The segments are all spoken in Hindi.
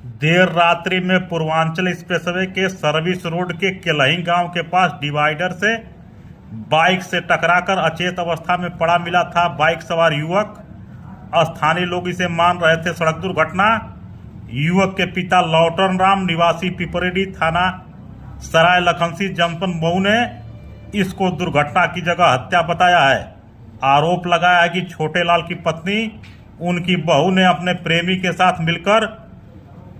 देर रात्रि में पूर्वांचल एक्सप्रेसवे के सर्विस रोड के केलही गांव के पास डिवाइडर से बाइक से टकराकर अचेत अवस्था में पड़ा मिला था बाइक सवार युवक। स्थानीय लोग इसे मान रहे थे सड़क दुर्घटना। युवक के पिता लौटन राम निवासी पिपरेडी थाना सराय लखनसी जनपद मऊ ने इसको दुर्घटना की जगह हत्या बताया है। आरोप लगाया है कि छोटे लाल की पत्नी उनकी बहू ने अपने प्रेमी के साथ मिलकर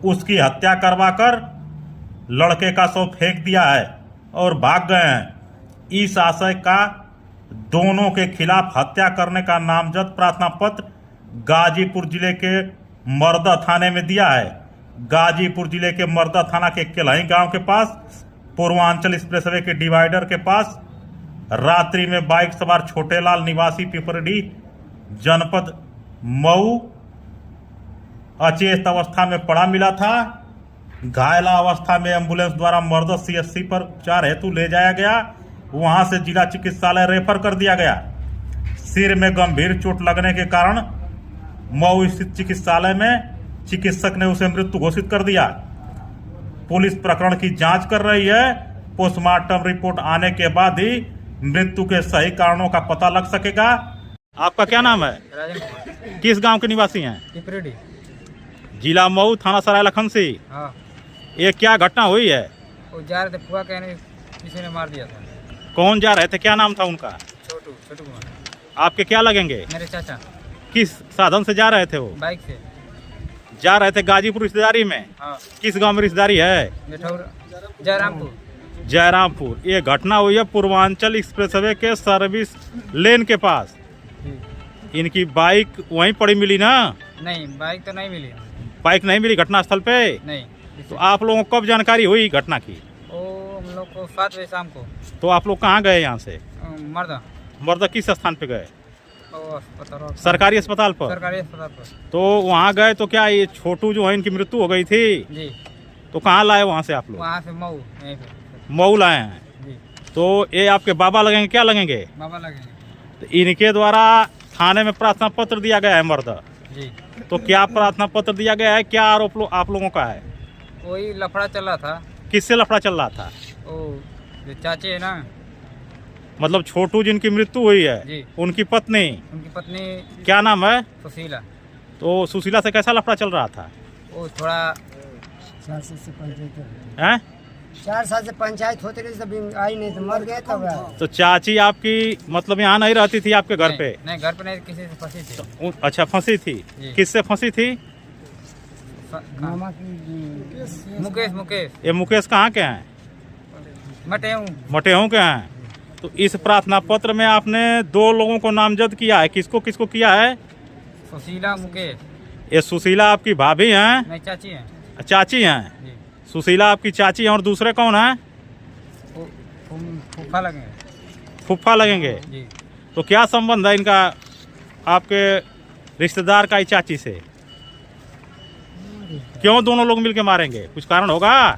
उसकी हत्या करवाकर लड़के का शव फेंक दिया है और भाग गए हैं। इस आशय का दोनों के खिलाफ हत्या करने का नामजद प्रार्थना पत्र गाजीपुर जिले के मर्दा थाने में दिया है। गाजीपुर जिले के मर्दा थाना के केलही गांव के पास पूर्वांचल एक्सप्रेसवे के डिवाइडर के पास रात्रि में बाइक सवार छोटेलाल निवासी पिपरडी जनपद मऊ अचेत अवस्था में पड़ा मिला था। घायला अवस्था में एम्बुलेंस द्वारा मर्दा सीएचसी पर उपचार हेतु ले जाया गया। वहां से जिला चिकित्सालय रेफर कर दिया गया। सिर में गंभीर चोट लगने के कारण मऊ स्थित चिकित्सालय में चिकित्सक ने उसे मृत्यु घोषित कर दिया। पुलिस प्रकरण की जांच कर रही है। पोस्टमार्टम रिपोर्ट आने के बाद ही मृत्यु के सही कारणों का पता लग सकेगा। आपका क्या नाम है? राजन। किस गांव के निवासी हैं? पिपरेडी, जिला मऊ, थाना सराय लखनसी। हाँ। ये क्या घटना हुई है? वो जा रहे थे, फुआ कहने किसी ने मार दिया था। कौन जा रहे थे? क्या नाम था उनका? छोटू कुमार। आपके क्या लगेंगे? मेरे चाचा। किस साधन से जा रहे थे? वो बाइक से जा रहे थे गाजीपुर रिश्तेदारी में। हाँ। किस गांव में रिश्तेदारी है? जयरामपुर। जयरामपुर। ये घटना हुई है पूर्वांचल एक्सप्रेसवे के सर्विस लेन के पास। इनकी बाइक वहीं पड़ी मिली ना? नहीं, बाइक तो नहीं मिली। बाइक नहीं मिली घटना स्थल पे? नहीं। तो आप लोगों को कब जानकारी हुई घटना की? वो हम लोग को 7 बजे शाम को। तो आप लोग कहाँ गए यहाँ से? मर्दा किस स्थान पे गए? अस्पताल, सरकारी अस्पताल पर। सरकारी अस्पताल पर। तो वहाँ गए तो क्या ये छोटू जो है इनकी मृत्यु हो गई थी? जी। तो कहाँ लाए वहाँ से आप लोग? वहाँ से मऊ, यहीं पे। मऊ लाए हैं जी। तो ये आपके बाबा लगेंगे? क्या लगेंगे? बाबा लगेंगे। तो इनके द्वारा थाने में प्रार्थना पत्र दिया गया है मर्दा। जी। तो क्या प्रार्थना पत्र दिया गया है? क्या आरोप आप लोगों का है? वही लफड़ा चला था। किससे लफड़ा चल रहा था? वो जो चाचे है ना, मतलब छोटू जिनकी मृत्यु हुई है जी, उनकी पत्नी क्या नाम है? सुशीला। तो सुशीला से कैसा लफड़ा चल रहा था? वो थोड़ा 4 साल से पंचायत हैं? 4 साल से पंचायत होते रही, सब आई नहीं तो मर गए तब। तो चाची आपकी मतलब यहाँ नहीं रहती थी आपके घर पे? नहीं, घर पे नहीं, किसी से फंसी थी। तो, अच्छा, फंसी थी। किससे फंसी थी? मामा की मुकेश। ये मुकेश कहाँ के हैं? मटेहू के हैं। तो इस प्रार्थना पत्र में आपने 2 लोगों को नामजद किया है। किसको किसको किया है? सुशीला, मुकेश। ये सुशीला आपकी भाभी हैं? नहीं, चाची हैं। चाची हैं जी। सुशीला आपकी चाची हैं। और दूसरे कौन हैं? फूफा लगेंगे। फूफा लगेंगे जी। तो क्या संबंध है इनका आपके रिश्तेदार का चाची से? क्यों दोनों लोग मिलके मारेंगे? कुछ कारण होगा?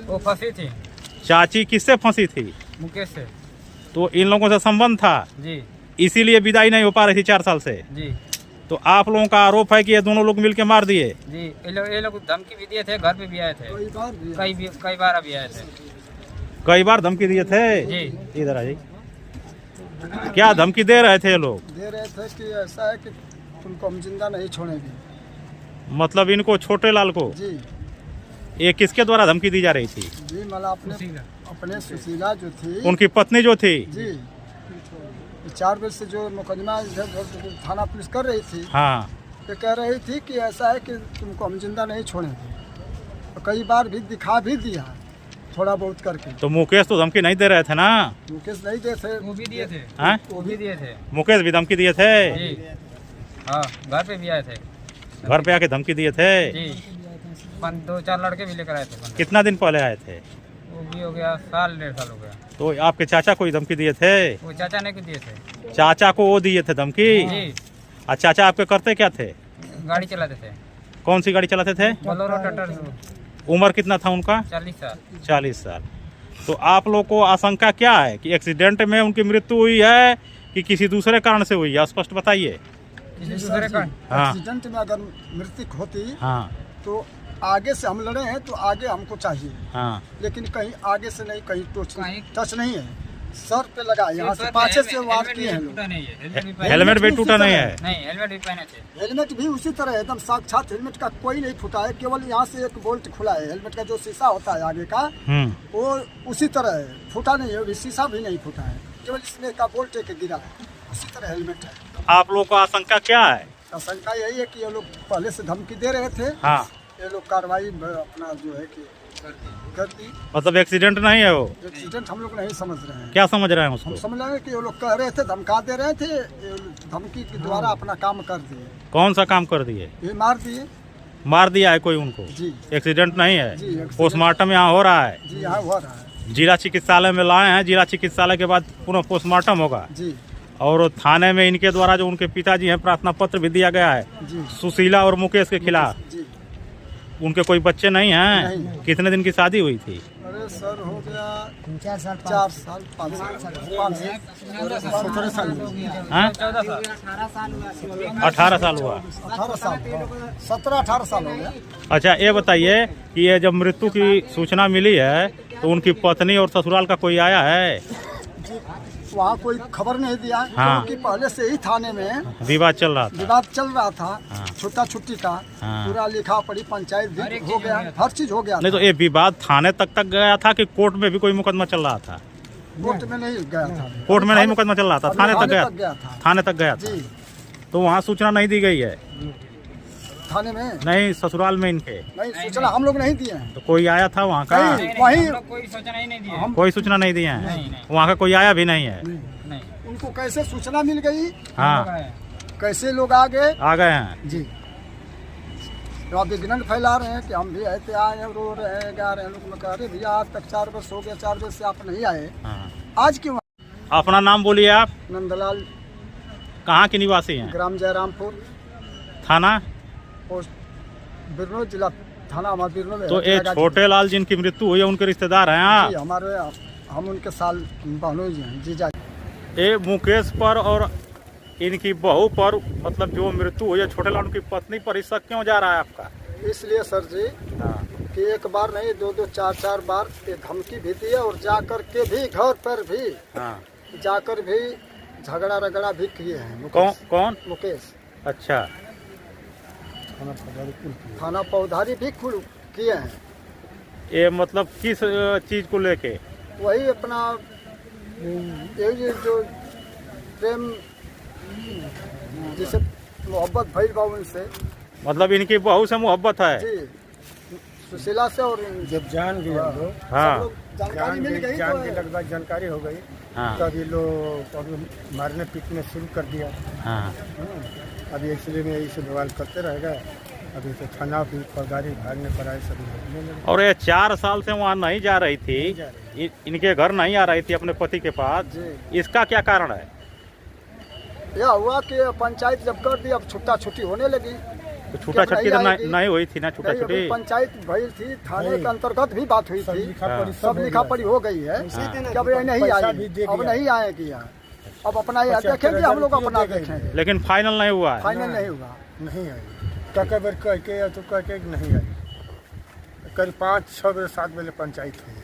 वो फंसी थी। चाची किससे फंसी थी? मुकेश से। तो इन लोगों से संबंध था, जी, इसीलिए विदाई नहीं हो पा रही थी 4 साल से। जी। तो आप लोगों का आरोप है कि ये दोनों लोग मिलके मार दिए? जी। ये लोग धमकी भी दिए थे, घर पे भी आए थे, कई बार अभी आए थे। कई बार धमकी दिए थे? जी। इधर आ जी। क्या धमकी दे रहे थे ये लोग? दे रहे थे कि ऐसा है कि तुमको हम जिंदा नहीं छोड़ेंगे। मतलब इनको, छोटे लाल को? जी। ये किसके द्वारा धमकी दी जा रही थी? जी, मतलब अपने सुशीला जो थी, उनकी पत्नी जो थी? जी। 4 बजे से जो मुकदमा थाना पुलिस कर रही थी, हाँ, ये कह रही थी कि ऐसा है कि तुमको हम जिंदा नहीं छोड़ेंगे। तो कई बार भी दिखा भी दिया थोड़ा बहुत करके। तो मुकेश तो धमकी नहीं दे रहे थे ना? मुकेश नहीं दे थे। वो भी दिए थे। हाँ? वो भी दिए थे। मुकेश भी धमकी दिए थे? जी। हाँ, घर पे भी आए थे। घर पे आके धमकी दिए थे? जी। 2-4 लड़के भी लेकर आए थे। कितना दिन पहले आए थे? वो भी हो गया 1.5 साल हो गया। तो आपके चाचा को ही धमकी दिए थे? वो चाचा ने को दिए थे। चाचा को वो दिए थे धमकी? जी। और चाचा आपके करते क्या थे? गाड़ी चलाते थे। कौन सी गाड़ी चलाते थे? Bolero, tractor. उम्र कितना था उनका? 40 साल। 40 साल। तो आप लोग को आशंका क्या है कि एक्सीडेंट में उनकी मृत्यु हुई है कि किसी दूसरे कारण से हुई है? स्पष्ट बताइए। किसी दूसरे का? हाँ। एक्सीडेंट में अगर मृत्यु होती हाँ, तो आगे से हम लड़े हैं तो आगे हमको चाहिए, हाँ। लेकिन कहीं आगे से नहीं, कहीं कहीं- टच नहीं है, सर पे लगा, यहाँ से पाछे से वार किए हैं लोग। हेलमेट भी टूटा नहीं है? नहीं, हेलमेट भी पहने थे। हेलमेट भी उसी तरह एकदम साक्षात हेलमेट का कोई नहीं फूटा है, केवल यहाँ से एक बोल्ट खुला है। हेलमेट का जो शीशा होता है आगे का वो उसी तरह है, फूटा नहीं है, शीशा भी नहीं फूटा है, केवल इसमें का बोल्ट एक गिरा है, उसी तरह हेलमेट है। आप लोगों को आशंका क्या है? आशंका यही है कि ये लोग पहले से धमकी दे रहे थे, हाँ। ये लोग कार्रवाई अपना जो है कि कर दी। मतलब एक्सीडेंट नहीं है वो? एक्सीडेंट हम लोग नहीं समझ रहे हैं। क्या समझ रहे हैं उसको? हम समझ रहे हैं कि ये लोग कह रहे थे, धमका दे रहे थे, ये धमकी के द्वारा अपना काम कर दिए। कौन सा काम कर दिए? ये मार दिए मार दिया है कोई उनको? जी। एक्सीडेंट नहीं है? जी, एक्सीडेंट- पोस्टमार्टम यहाँ हो रहा है? जी, यहाँ हो रहा है। जिला चिकित्सालय में लाए हैं, जिला चिकित्सालय के बाद पुनः पोस्टमार्टम होगा। जी और थाने में इनके द्वारा जो उनके पिताजी हैं प्रार्थना पत्र भी दिया गया है जी सुशीला और मुकेश के खिलाफ। जी। उनके कोई बच्चे नहीं हैं? नहीं। कितने दिन की शादी हुई थी? अरे सर हो गया 4 साल 5 साल 5 साल 18 साल हाँ? 18 साल हुआ। 18 साल 17-18 साल हो गया। अच्छा, ये बताइए कि ये जब मृत्यु की सूचना मिली है तो उनकी पत्नी और ससुराल का कोई आया है? जी, वहाँ कोई खबर नहीं दिया, हाँ। क्योंकि पहले से ही थाने में विवाद चल रहा था? विवाद चल रहा था, हाँ। छुट्टा छुट्टी का, हाँ। पूरा लिखा पड़ी, पंचायत भी हो गया, हर चीज हो गया। नहीं तो ये विवाद थाने तक गया था कि कोर्ट में भी कोई मुकदमा चल रहा था? कोर्ट में नहीं गया था। कोर्ट में नहीं मुकदमा चल रहा था, थाने तक गया था। थाने तक गया था। जी, तो वहाँ सूचना नहीं दी गई है? थाने में नहीं, ससुराल में इनके नहीं, सूचना हम लोग नहीं दिए हैं। तो कोई आया था वहाँ का? नहीं। वहीं- हम लोग कोई सूचना ही नहीं दी है। हम कोई सूचना नहीं दिए हैं? नहीं। वहाँ का कोई आया भी नहीं है? नहीं। उनको कैसे सूचना मिल गई, हाँ, कैसे लोग आ गए? आ गए हैं। जी, तो आप विघ्न फैला रहे हैं कि हम भी ऐसे आए हैं, रो रहे हैं, गा रहे हैं। लोग कह रहे भैया आज तक 4 वर्ष हो गया, 4 वर्ष से आप नहीं आए, हाँ। आज क्यों? अपना नाम बोलिए आप। नंदलाल, कहाँ के निवासी हैं? ग्राम जयरामपुर, थाना? पोस्ट बिरनो, जिला थाना हमारा बिरनो में तो है, ये गाजीपुर। छोटे लाल जिनकी मृत्यु हुई है उनके रिश्तेदार हैं आप? जी, हमारे हम उनके साल बहनोई जी हैं, जीजा। ये मुकेश पर और इनकी बहू पर, मतलब जो मृत्यु हुई है छोटे लाल उनकी पत्नी पर, ही शक क्यों जा रहा है आपका? इसलिए सर जी हाँ। कि एक बार नहीं, 2-2 4-4 बार ये धमकी भी दी है, और जाकर के भी घर पर भी हाँ। जाकर भी झगड़ा रगड़ा भी किए हैं। कौन? मुकेश अच्छा। थाना पौधारी भी खुल किए हैं। ये मतलब किस चीज को लेके? वही अपना ये जो प्रेम जिसे मोहब्बत भइल बा उनसे, मतलब इनकी बहू से मोहब्बत है? जी, सुशीला से। और जब जान गए हम लोग, हाँ। सब लोग जानकारी मिल गई जान तो के लगभग जानकारी हो गई, हाँ। तभी लोग अभी मारने पीटने शुरू कर दिया। हाँ। अभी एक्चुअली में इसे बवाल करते रहेगा। अभी तो थाना भी फौजदारी भागने पर आए, सभी लगने लगे। और ये 4 साल से वहाँ नहीं जा रही थी, नहीं जा रही। इनके घर नहीं आ रही थी अपने पति के पास, जी। इसका क्या कारण है? यह हुआ कि पंचायत जब कर दी, अब छुट्टा छुट्टी होने लगी। तो छूटा छुट्टी तो नहीं हुई थी ना? छूटा नहीं, अभी छुट्टी पंचायत भइल थी, थाने के अंतर्गत भी बात हुई सब थी, लिखा पढ़ी सब लिखा पढ़ी हो गई है कि अब ये नहीं पैसा आए, भी दे अब दिया। नहीं आएगी यहाँ। अब अपना ये 75,000 देखेंगे, हम लोग अपना रुपये दे गए। देखेंगे, लेकिन फाइनल नहीं हुआ है? फाइनल नहीं हुआ। नहीं आई, कई बार कह के या तो कह के नहीं आई। करीब 5-6 बजे 7 बजे पंचायत हुई।